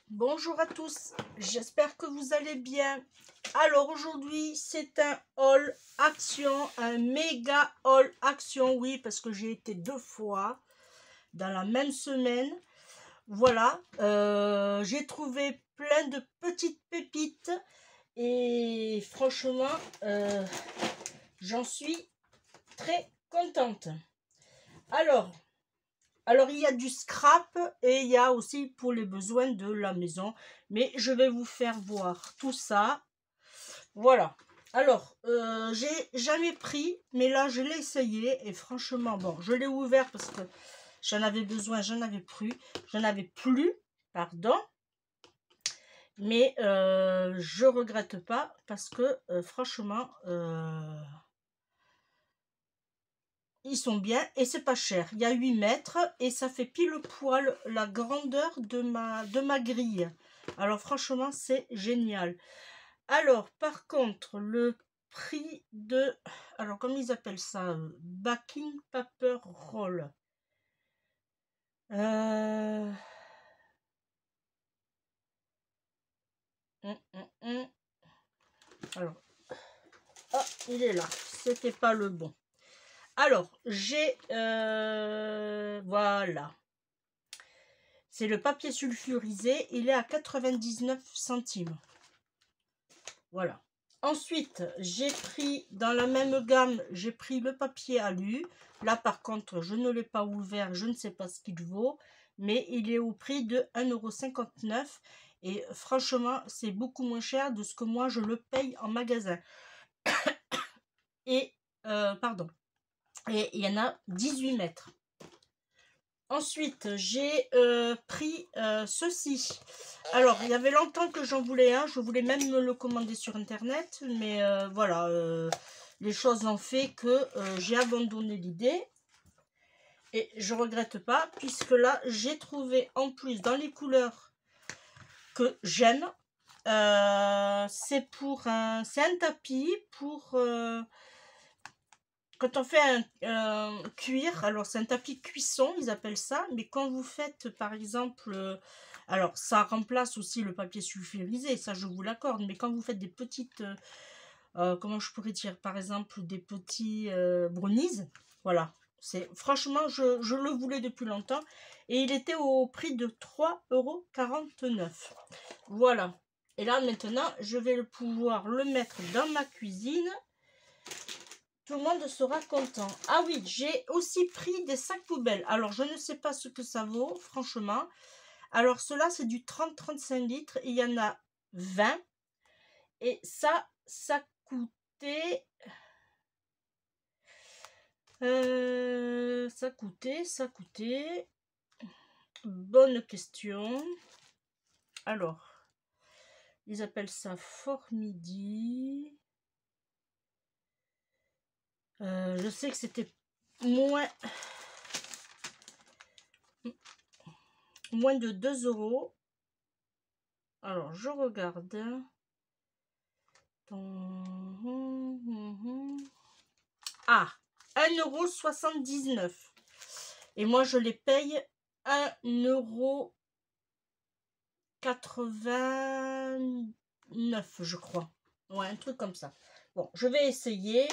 Bonjour à tous, j'espère que vous allez bien. Alors aujourd'hui c'est un haul action, un méga haul action, oui, parce que j'ai été 2 fois dans la même semaine. Voilà, j'ai trouvé plein de petites pépites et franchement j'en suis très contente. Alors, il y a du scrap et il y a aussi pour les besoins de la maison. Mais je vais vous faire voir tout ça. Voilà. Alors, j'ai jamais pris, mais là, je l'ai essayé. Et franchement, bon, je l'ai ouvert parce que j'en avais besoin, j'en avais plus, pardon. Mais je regrette pas parce que franchement... ils sont bien et c'est pas cher. Il y a 8 mètres et ça fait pile poil la grandeur de ma grille. Alors franchement, c'est génial. Alors, par contre, le prix de... Alors, comment ils appellent ça? Backing paper roll. Alors, ah, il est là. C'était pas le bon. Alors, j'ai... voilà. C'est le papier sulfurisé. Il est à 99 centimes. Voilà. Ensuite, j'ai pris, dans la même gamme, j'ai pris le papier alu. Là, par contre, je ne l'ai pas ouvert. Je ne sais pas ce qu'il vaut. Mais il est au prix de 1,59 €. Et franchement, c'est beaucoup moins cher de ce que moi, je le paye en magasin. Et, pardon. Et il y en a 18 mètres. Ensuite, j'ai pris ceci. Alors, il y avait longtemps que j'en voulais un. Je voulais même me le commander sur Internet. Mais voilà, les choses ont fait que j'ai abandonné l'idée. Et je regrette pas, puisque là, j'ai trouvé en plus dans les couleurs que j'aime. C'est un tapis pour... quand on fait un cuir, alors c'est un tapis cuisson, ils appellent ça, mais quand vous faites par exemple, alors ça remplace aussi le papier sulfurisé, ça je vous l'accorde, mais quand vous faites des petites, comment je pourrais dire, par exemple des petits brownies, voilà, franchement je le voulais depuis longtemps, et il était au prix de 3,49 €. Voilà, et là maintenant je vais pouvoir le mettre dans ma cuisine. Tout le monde sera content. Ah oui, j'ai aussi pris des sacs poubelles. Alors, je ne sais pas ce que ça vaut, franchement. Alors, cela, c'est du 30-35 litres. Et il y en a 20. Et ça coûtait... Ça coûtait... Bonne question. Alors, ils appellent ça Formidi. Je sais que c'était moins de 2 €. Alors, je regarde. Ah, 1,79 €. Et moi, je les paye 1,89 €, je crois. Ouais, un truc comme ça. Bon, je vais essayer.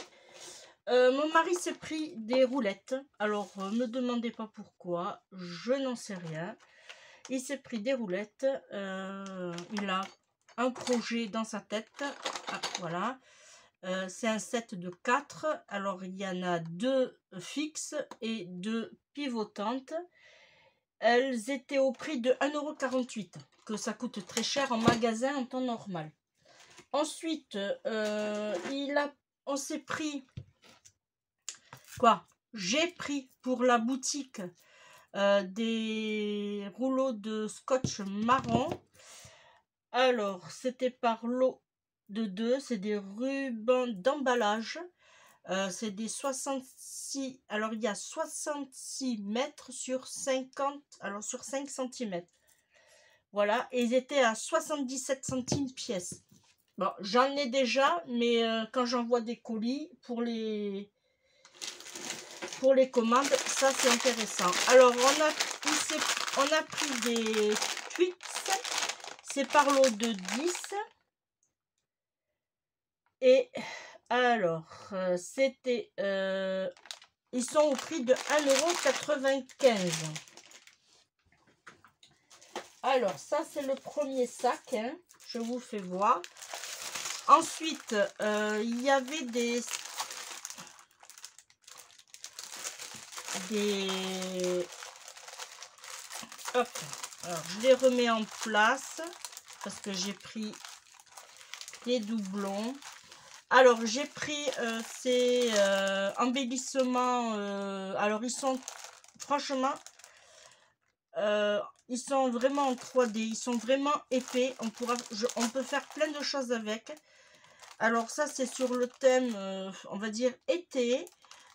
Mon mari s'est pris des roulettes. Alors, me demandez pas pourquoi. Je n'en sais rien. Il s'est pris des roulettes. Il a un projet dans sa tête. Ah, voilà. C'est un set de 4. Alors, il y en a 2 fixes et 2 pivotantes. Elles étaient au prix de 1,48 €, que ça coûte très cher en magasin en temps normal. Ensuite, on s'est pris... Quoi? J'ai pris pour la boutique des rouleaux de scotch marron. Alors, c'était par lot de 2. C'est des rubans d'emballage. C'est des 66... Alors, il y a 66 mètres sur 50... Alors, sur 5 cm. Voilà. Et ils étaient à 77 centimes pièce. Bon, j'en ai déjà, mais quand j'envoie des colis pour les commandes, ça c'est intéressant. Alors, on a pris des Twix. c'est par lot de 10. Et alors, c'était... ils sont au prix de 1,95 €. Alors, ça, c'est le premier sac. Hein, je vous fais voir. Ensuite, il y avait des... Hop, alors je les remets en place parce que j'ai pris des doublons. Alors j'ai pris ces embellissements, alors ils sont franchement ils sont vraiment en 3D, ils sont vraiment épais, on peut faire plein de choses avec. Alors ça c'est sur le thème on va dire été.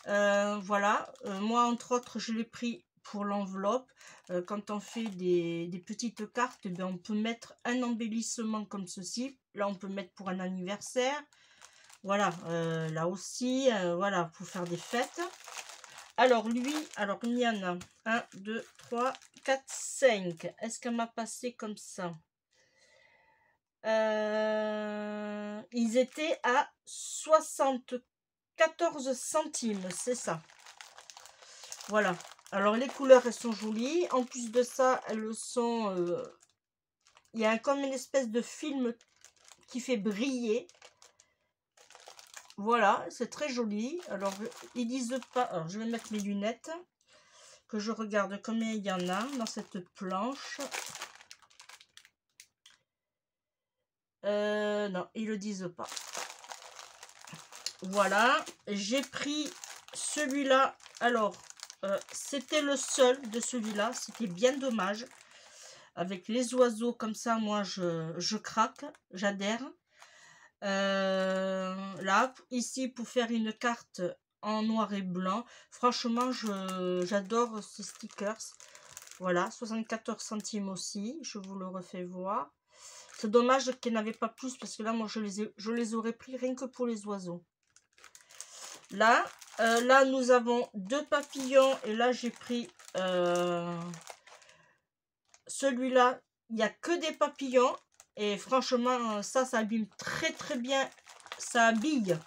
Voilà, moi entre autres je l'ai pris pour l'enveloppe. Quand on fait des petites cartes, ben, on peut mettre un embellissement comme ceci. Là on peut mettre pour un anniversaire. Voilà, là aussi, voilà, pour faire des fêtes. Alors lui, alors il y en a 1, 2, 3, 4, 5. Est-ce qu'elle m'a passé comme ça? Ils étaient à 74 centimes, c'est ça. Voilà. Alors les couleurs, elles sont jolies. En plus de ça, elles sont... il y a comme une espèce de film qui fait briller. Voilà, c'est très joli. Alors, ils disent pas... Alors, je vais mettre mes lunettes. Que je regarde combien il y en a dans cette planche. Non, ils le disent pas. Voilà, j'ai pris celui-là. Alors, c'était le seul de celui-là. C'était bien dommage. Avec les oiseaux comme ça, moi, je craque. J'adhère. Là, ici, pour faire une carte en noir et blanc. Franchement, j'adore ces stickers. Voilà, 74 centimes aussi. Je vous le refais voir. C'est dommage qu'il n'y en avait pas plus parce que là, moi, je les aurais pris rien que pour les oiseaux. Là, là nous avons 2 papillons et là, j'ai pris celui-là. Il n'y a que des papillons et franchement, ça abîme très très bien. Ça habille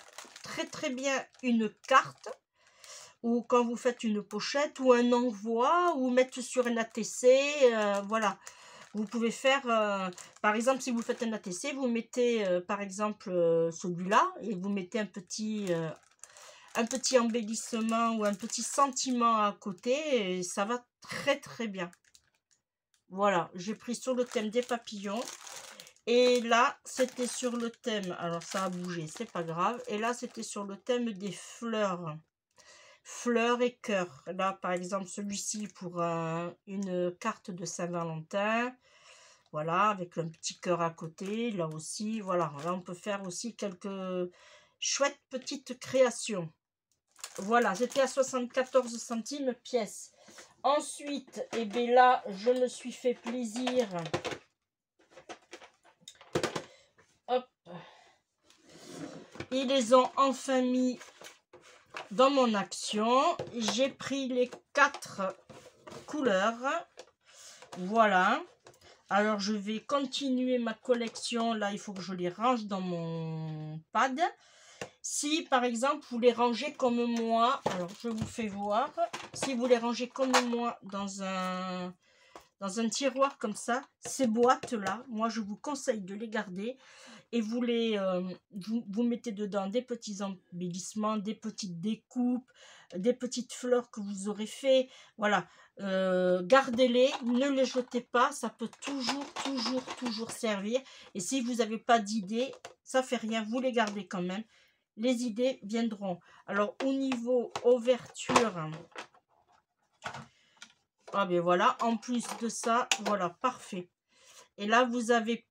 très très bien une carte ou quand vous faites une pochette ou un envoi ou mettre sur un ATC. Voilà. Vous pouvez faire, par exemple, si vous faites un ATC, vous mettez, par exemple, celui-là, et vous mettez un petit embellissement ou un petit sentiment à côté, et ça va très très bien. Voilà, j'ai pris sur le thème des papillons. Et là, c'était sur le thème, alors ça a bougé, c'est pas grave. Et là, c'était sur le thème des fleurs. Fleurs et cœurs. Là, par exemple, celui-ci pour une carte de Saint-Valentin. Voilà, avec un petit cœur à côté. Là aussi, voilà. Là, on peut faire aussi quelques chouettes petites créations. Voilà, c'était à 74 centimes pièce. Ensuite, et bien là, je me suis fait plaisir. Hop. Ils les ont enfin mis dans mon action. J'ai pris les 4 couleurs. Voilà. Alors, je vais continuer ma collection. Là, il faut que je les range dans mon pad. Si, par exemple, vous les rangez comme moi, alors je vous fais voir. Si vous les rangez comme moi dans un tiroir comme ça, ces boîtes-là, moi, je vous conseille de les garder. Et vous vous mettez dedans des petits embellissements, des petites découpes, des petites fleurs que vous aurez fait. Voilà, gardez-les, ne les jetez pas, ça peut toujours servir. Et si vous n'avez pas d'idée, ça fait rien, vous les gardez quand même. Les idées viendront. Alors au niveau ouverture, ah ben voilà, en plus de ça, voilà, parfait. Et là vous avez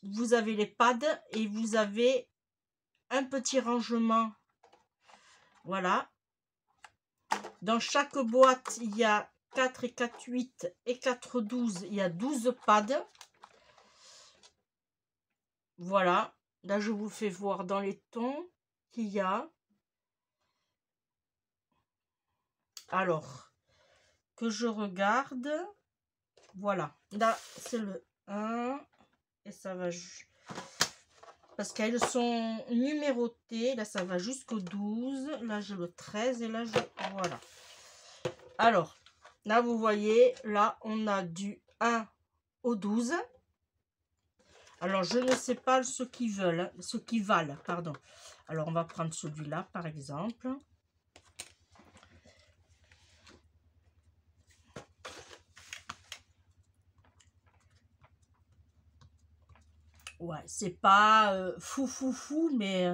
les pads et vous avez un petit rangement. Voilà. Dans chaque boîte, il y a 4 et 4, 8 et 4, 12. Il y a 12 pads. Voilà. Là, je vous fais voir dans les tons qu'il y a. Alors, que je regarde. Voilà. Là, c'est le 1. Et ça va... Parce qu'elles sont numérotées. Là, ça va jusqu'au 12. Là, j'ai le 13. Et là, voilà. Alors, là, vous voyez, là, on a du 1 au 12. Alors, je ne sais pas ce qu'ils veulent, ce qui valent, pardon. Alors, on va prendre celui-là, par exemple. Ouais, c'est pas fou, mais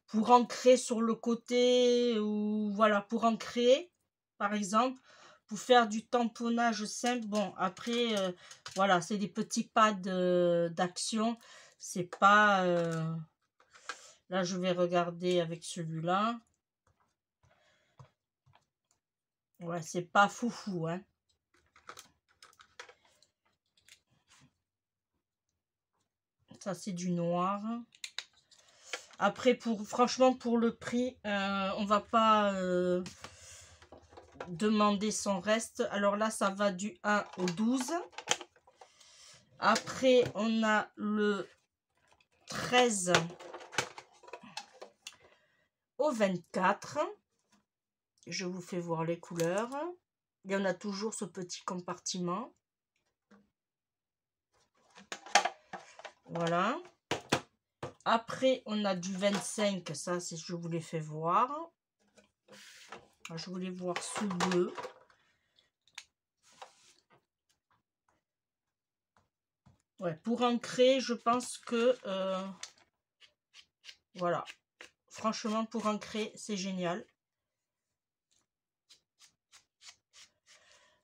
pour ancrer sur le côté, ou voilà, pour ancrer, par exemple, pour faire du tamponnage simple. Bon, après, voilà, c'est des petits pads d'action. C'est pas... là, je vais regarder avec celui-là. Ouais, c'est pas foufou, hein. Ça, c'est du noir. Après, franchement, pour le prix, on va pas demander son reste. Alors là, ça va du 1 au 12. Après, on a le 13 au 24. Je vous fais voir les couleurs. Il y en a toujours ce petit compartiment. Voilà. Après, on a du 25. Ça, je vous l'ai fait voir. Je voulais voir ce bleu. Ouais, pour ancrer, je pense que... voilà. Franchement, pour ancrer, c'est génial.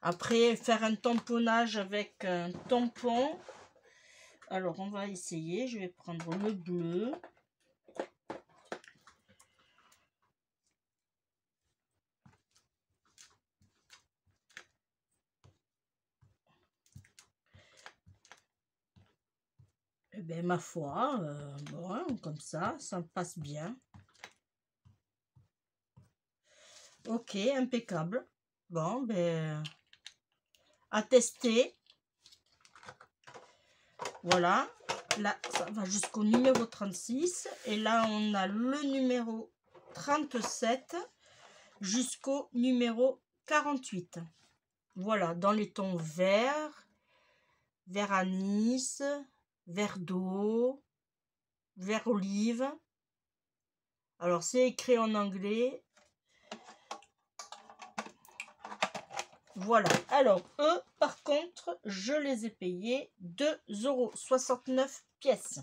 Après, faire un tamponnage avec un tampon. Alors, on va essayer. Je vais prendre le bleu. Eh bien, ma foi, bon, comme ça me passe bien. Ok, impeccable. Bon, ben, à tester. Voilà. Là, ça va jusqu'au numéro 36. Et là, on a le numéro 37 jusqu'au numéro 48. Voilà, dans les tons vert, vert anis, vert d'eau, vert olive. Alors, c'est écrit en anglais. Voilà. Alors, eux, par contre, je les ai payés 2,69 € pièce.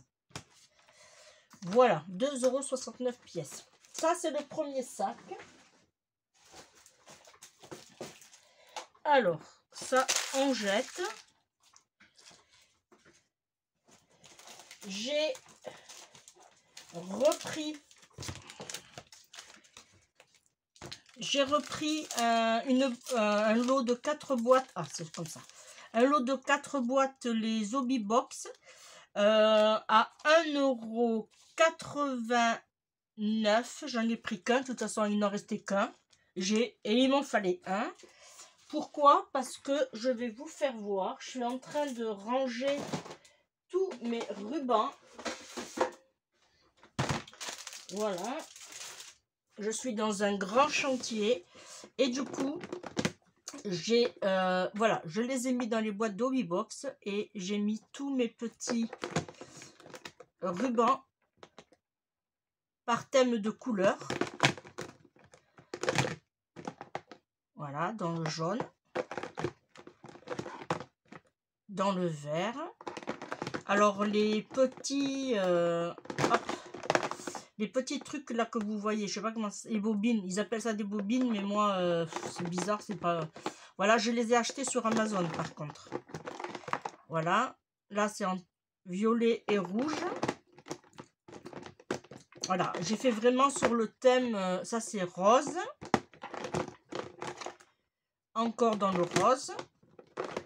Voilà, 2,69 € pièce. Ça, c'est le premier sac. Alors, ça, on jette. J'ai repris un lot de 4 boîtes. Ah, c'est comme ça. Un lot de 4 boîtes, les Hobby Box, à 1,89 €. J'en ai pris qu'un. De toute façon, il n'en restait qu'un. Et il m'en fallait un. Pourquoi? Parce que je vais vous faire voir. Je suis en train de ranger tous mes rubans. Voilà. Je suis dans un grand chantier. Et du coup, voilà, je les ai mis dans les boîtes d'Hobby Box. Et j'ai mis tous mes petits rubans par thème de couleur. Voilà, dans le jaune, dans le vert. Alors les petits les petits trucs là que vous voyez, je sais pas comment, les bobines, ils appellent ça des bobines, mais moi c'est bizarre, c'est pas... Voilà, je les ai achetés sur Amazon par contre. Voilà, là c'est en violet et rouge. Voilà, j'ai fait vraiment sur le thème, ça c'est rose. Encore dans le rose.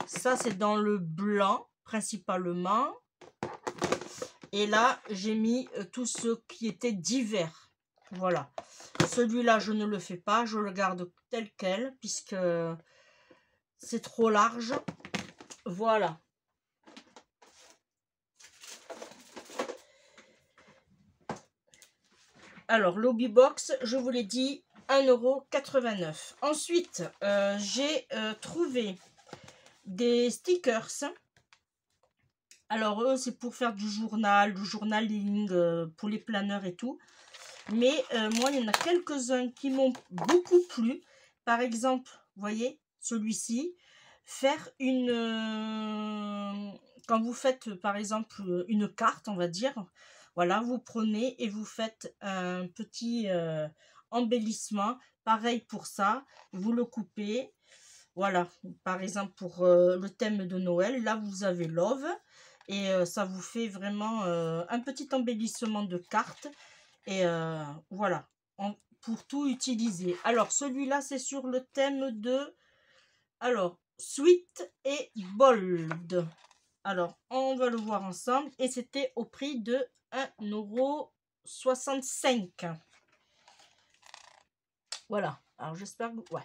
Ça c'est dans le blanc principalement. Et là j'ai mis tout ce qui était divers. Voilà. Celui-là je ne le fais pas, je le garde tel quel puisque c'est trop large. Voilà. Alors, l'Hobby Box, je vous l'ai dit, 1,89 €. Ensuite, j'ai trouvé des stickers. Alors, eux, c'est pour faire du journaling, pour les planeurs et tout. Mais moi, il y en a quelques-uns qui m'ont beaucoup plu. Par exemple, vous voyez, celui-ci, faire une... quand vous faites, par exemple, une carte, on va dire, voilà, vous prenez et vous faites un petit embellissement. Pareil pour ça, vous le coupez. Voilà, par exemple, pour le thème de Noël, là, vous avez Love. Et ça vous fait vraiment un petit embellissement de carte. Et voilà, pour tout utiliser. Alors, celui-là, c'est sur le thème de... Alors, Sweet et Bold. Alors, on va le voir ensemble. Et c'était au prix de 1,65 €. Voilà. Alors, j'espère que... Ouais.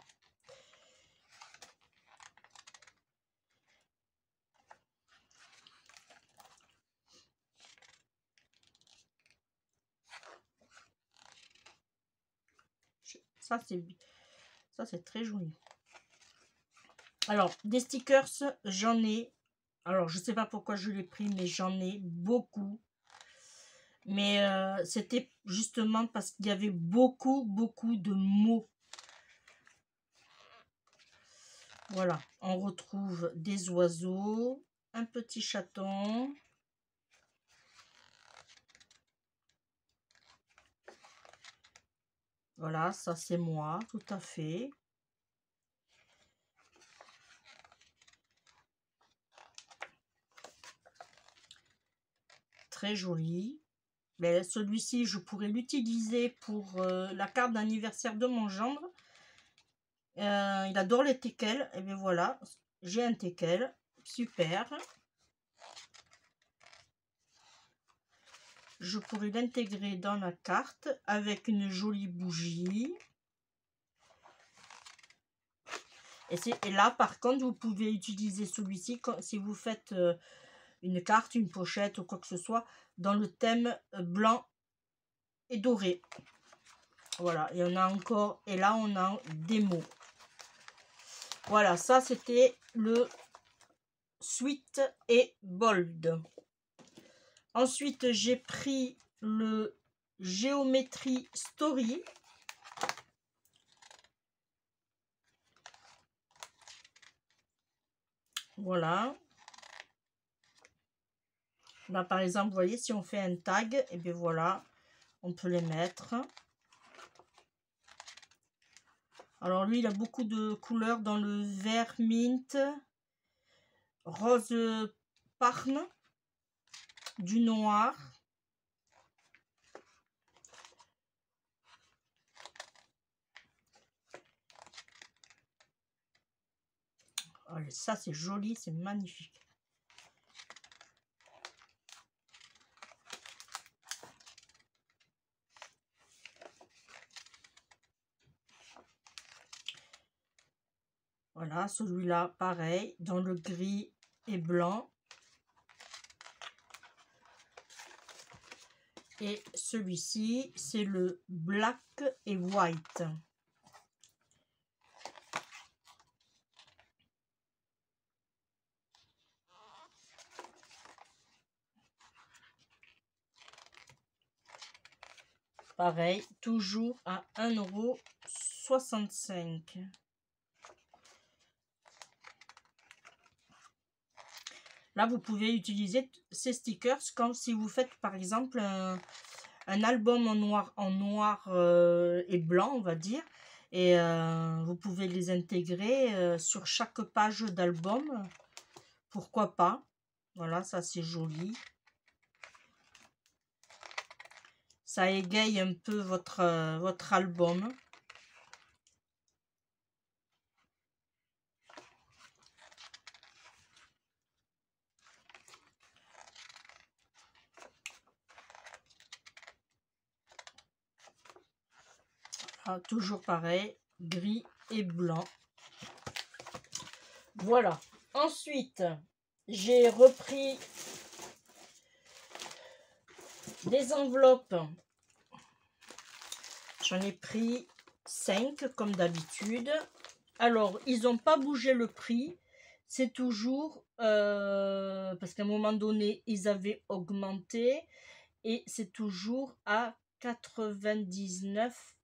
Ça, c'est très joli. Alors, des stickers, j'en ai. Alors, je sais pas pourquoi je l'ai pris, mais j'en ai beaucoup. Mais c'était justement parce qu'il y avait beaucoup de mots. Voilà, on retrouve des oiseaux, un petit chaton. Voilà, ça c'est moi, tout à fait. Très joli. Mais celui-ci, je pourrais l'utiliser pour la carte d'anniversaire de mon gendre. Il adore les teckels. Et bien voilà, j'ai un teckel. Super. Je pourrais l'intégrer dans la carte avec une jolie bougie. Et là, par contre, vous pouvez utiliser celui-ci si vous faites une carte, une pochette ou quoi que ce soit dans le thème blanc et doré. Voilà, il y en a encore. Et là, on a des mots. Voilà, ça, c'était le Sweet et Bold. Ensuite, j'ai pris le Geometry Story. Voilà. Là, par exemple, vous voyez, si on fait un tag, et bien voilà, on peut les mettre. Alors lui, il a beaucoup de couleurs dans le vert mint, rose parme, du noir. Oh, ça, c'est joli, c'est magnifique. Voilà, celui-là, pareil, dans le gris et blanc. Et celui-ci, c'est le black et white. Pareil, toujours à 1,65 €. Là, vous pouvez utiliser ces stickers comme si vous faites, par exemple, un album en noir et blanc, on va dire. Et vous pouvez les intégrer sur chaque page d'album. Pourquoi pas? Voilà, ça c'est joli. Ça égaye un peu votre album. Ah, toujours pareil, gris et blanc. Voilà. Ensuite, j'ai repris des enveloppes J'en ai pris 5 comme d'habitude. Alors, ils n'ont pas bougé le prix. C'est toujours... parce qu'à un moment donné, ils avaient augmenté. Et c'est toujours à 99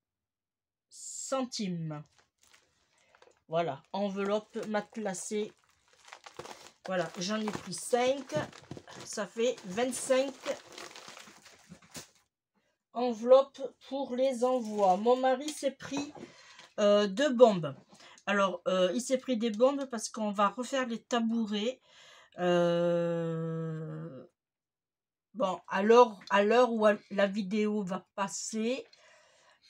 centimes. Voilà, enveloppe matelassée. Voilà, j'en ai pris 5. Ça fait 25 enveloppes pour les envois. Mon mari s'est pris 2 bombes. Alors, il s'est pris des bombes parce qu'on va refaire les tabourets. Bon, à l'heure où la vidéo va passer,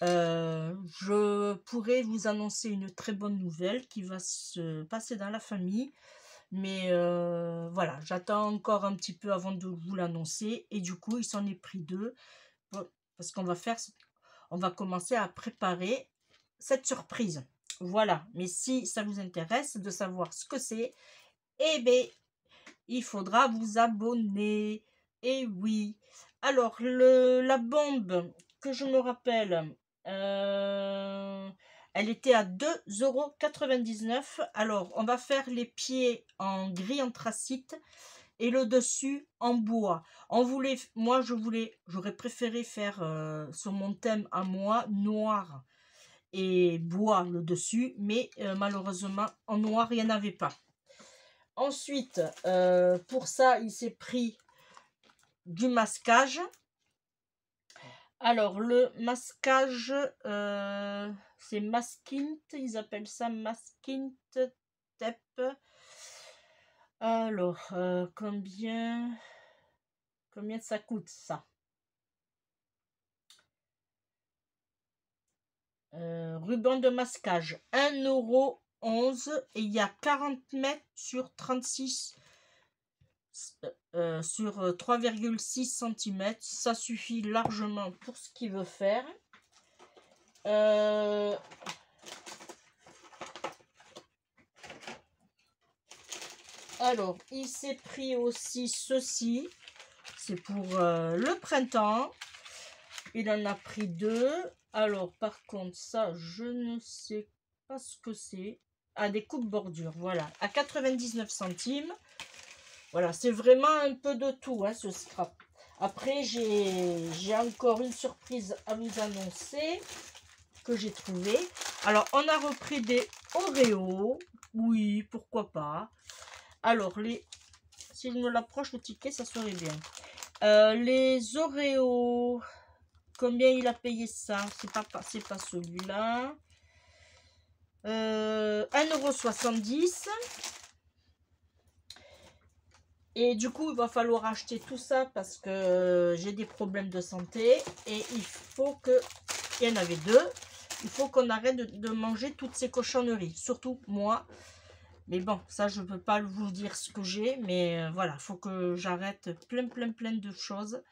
je pourrais vous annoncer une très bonne nouvelle qui va se passer dans la famille. Mais voilà, j'attends encore un petit peu avant de vous l'annoncer. Et du coup, il s'en est pris 2. Parce qu'on va commencer à préparer cette surprise. Voilà, mais si ça vous intéresse de savoir ce que c'est, eh bien, il faudra vous abonner. Et oui. Alors, la bombe, que je me rappelle, elle était à 2,99 €. Alors, on va faire les pieds en gris anthracite et le dessus en bois. J'aurais préféré faire sur mon thème à moi, noir et bois le dessus, mais malheureusement, en noir, il n'y en avait pas. Ensuite, pour ça, il s'est pris du masquage. Alors, le masquage, c'est Maskint, ils appellent ça Maskint Tape. Alors, combien ça coûte, ça? Ruban de masquage, 1,11 € et il y a 40 mètres sur 36 sur 3,6 cm. Ça suffit largement pour ce qu'il veut faire. Alors, il s'est pris aussi ceci. C'est pour le printemps. Il en a pris 2. Alors, par contre, ça, je ne sais pas ce que c'est. Ah, des coupes bordures, voilà. À 99 centimes. Voilà, c'est vraiment un peu de tout, hein, ce scrap. Après, j'ai encore une surprise à vous annoncer que j'ai trouvé. Alors, on a repris des Oreos. Oui, pourquoi pas. Alors, si je me l'approche, le ticket, ça serait bien. Les Oreos, combien il a payé ça? C'est pas celui-là. 1,70 €. Et du coup, il va falloir acheter tout ça parce que j'ai des problèmes de santé. Et il faut que... Il y en avait 2. Il faut qu'on arrête de manger toutes ces cochonneries. Surtout moi. Mais bon, ça, je ne peux pas vous dire ce que j'ai. Mais voilà, il faut que j'arrête plein de choses.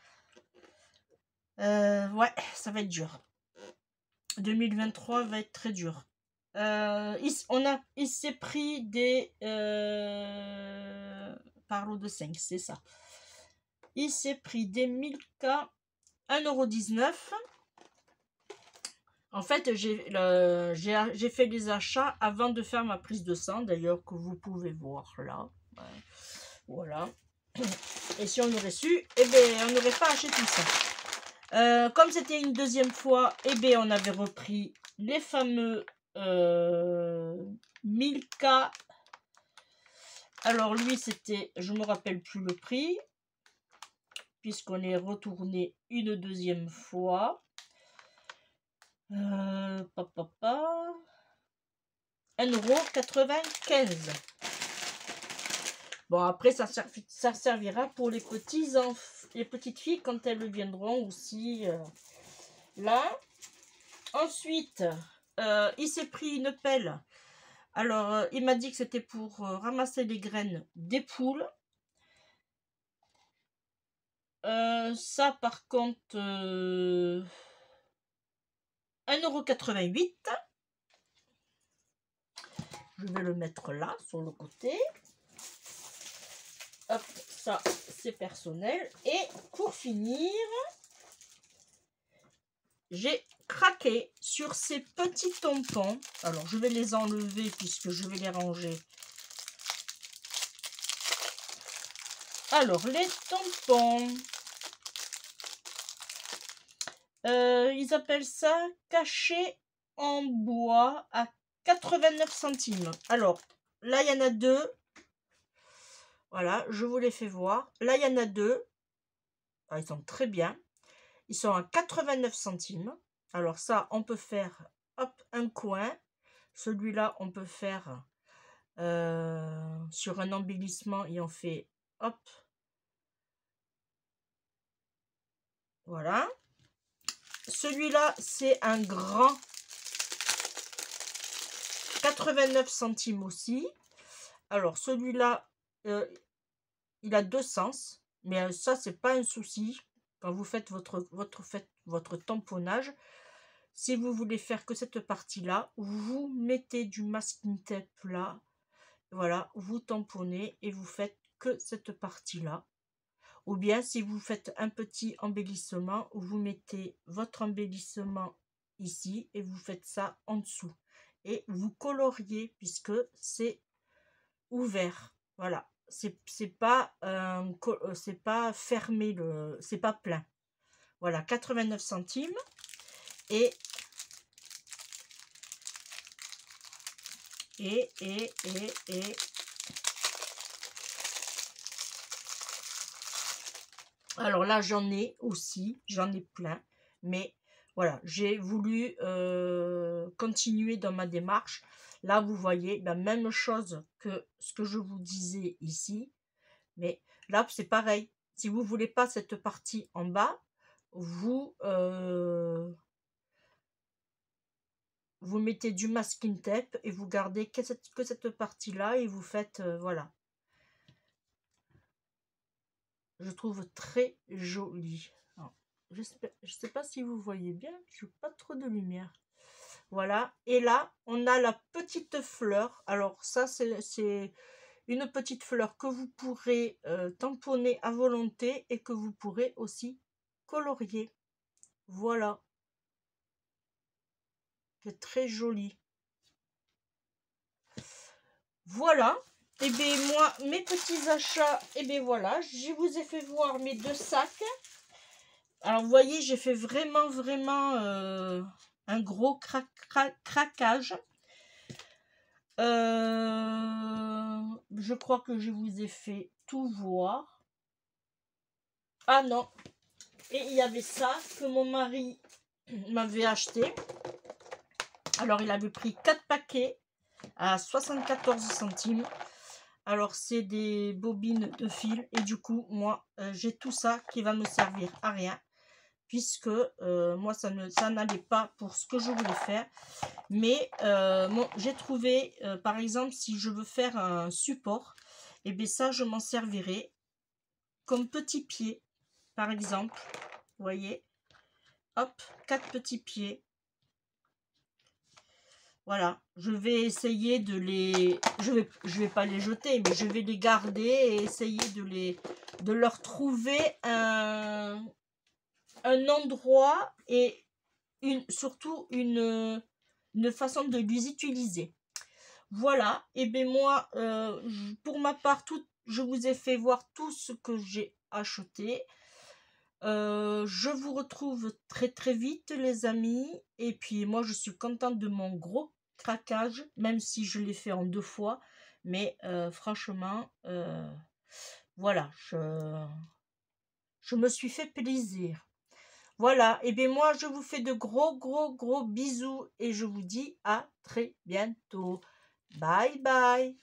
Ouais, ça va être dur. 2023 va être très dur. Il s'est pris des... Parlo de 5, c'est ça. Il s'est pris des Milka 1,19 €. En fait, j'ai fait les achats avant de faire ma prise de sang, d'ailleurs, que vous pouvez voir là. Voilà. Et si on aurait su, eh bien, on n'aurait pas acheté tout ça. Comme c'était une deuxième fois, eh bien, on avait repris les fameux Milka. Alors, lui, c'était, je me rappelle plus le prix, puisqu'on est retourné une deuxième fois. 1,95 €. Bon, après, ça servira pour les petites filles quand elles viendront aussi. Là. Ensuite, il s'est pris une pelle. Alors, il m'a dit que c'était pour ramasser les graines des poules. Ça, par contre, 1,88 €. Je vais le mettre là, sur le côté. Hop, ça, c'est personnel. Et pour finir, j'ai craqué sur ces petits tampons. Alors, je vais les enlever puisque je vais les ranger. Alors, les tampons, ils appellent ça cachet en bois à 89 centimes. Alors, là, il y en a deux. Voilà, je vous les fais voir. Là, il y en a deux. Ah, ils sont très bien. Ils sont à 89 centimes. Alors ça, on peut faire hop, un coin. Celui-là, on peut faire sur un embellissement et on fait hop. Voilà. Celui-là, c'est un grand 89 centimes aussi. Alors celui-là, il a deux sens. Mais ça, c'est pas un souci. Quand vous faites votre tamponnage, si vous voulez faire que cette partie-là, vous mettez du masking tape là. Voilà, vous tamponnez et vous faites que cette partie-là. Ou bien, si vous faites un petit embellissement, vous mettez votre embellissement ici et vous faites ça en dessous. Et vous coloriez puisque c'est ouvert. Voilà, c'est pas fermé, c'est pas plein. Voilà, 89 centimes. Et alors là, j'en ai aussi, j'en ai plein. Mais voilà, j'ai voulu continuer dans ma démarche. Là, vous voyez la même chose que ce que je vous disais ici. Mais là, c'est pareil. Si vous voulez pas cette partie en bas, vous mettez du masking tape et vous gardez que cette partie-là et vous faites, voilà. Je trouve très joli. Alors, je sais pas si vous voyez bien, je n'ai pas trop de lumière. Voilà, et là, on a la petite fleur. Alors ça, c'est une petite fleur que vous pourrez tamponner à volonté et que vous pourrez aussi colorier. Voilà. C'est très joli. Voilà. Et bien moi, mes petits achats, et bien voilà, je vous ai fait voir mes deux sacs. Alors vous voyez, j'ai fait vraiment un gros craquage. Je crois que je vous ai fait tout voir. Ah non. Et il y avait ça que mon mari m'avait acheté. Alors il avait pris 4 paquets à 74 centimes. Alors c'est des bobines de fil et du coup moi j'ai tout ça qui va me servir à rien puisque moi ça n'allait pas pour ce que je voulais faire. Mais bon, j'ai trouvé par exemple si je veux faire un support, et bien ça je m'en servirai comme petit pied par exemple. Vous voyez, hop, 4 petits pieds. Voilà, je vais essayer de les... Je vais pas les jeter, mais je vais les garder et essayer de leur trouver un endroit et surtout une façon de les utiliser. Voilà, et bien moi, pour ma part, je vous ai fait voir tout ce que j'ai acheté. Je vous retrouve très vite les amis, et puis moi je suis contente de mon gros craquage, même si je l'ai fait en 2 fois, mais franchement voilà, je me suis fait plaisir. Voilà, et bien moi je vous fais de gros bisous et je vous dis à très bientôt. Bye bye.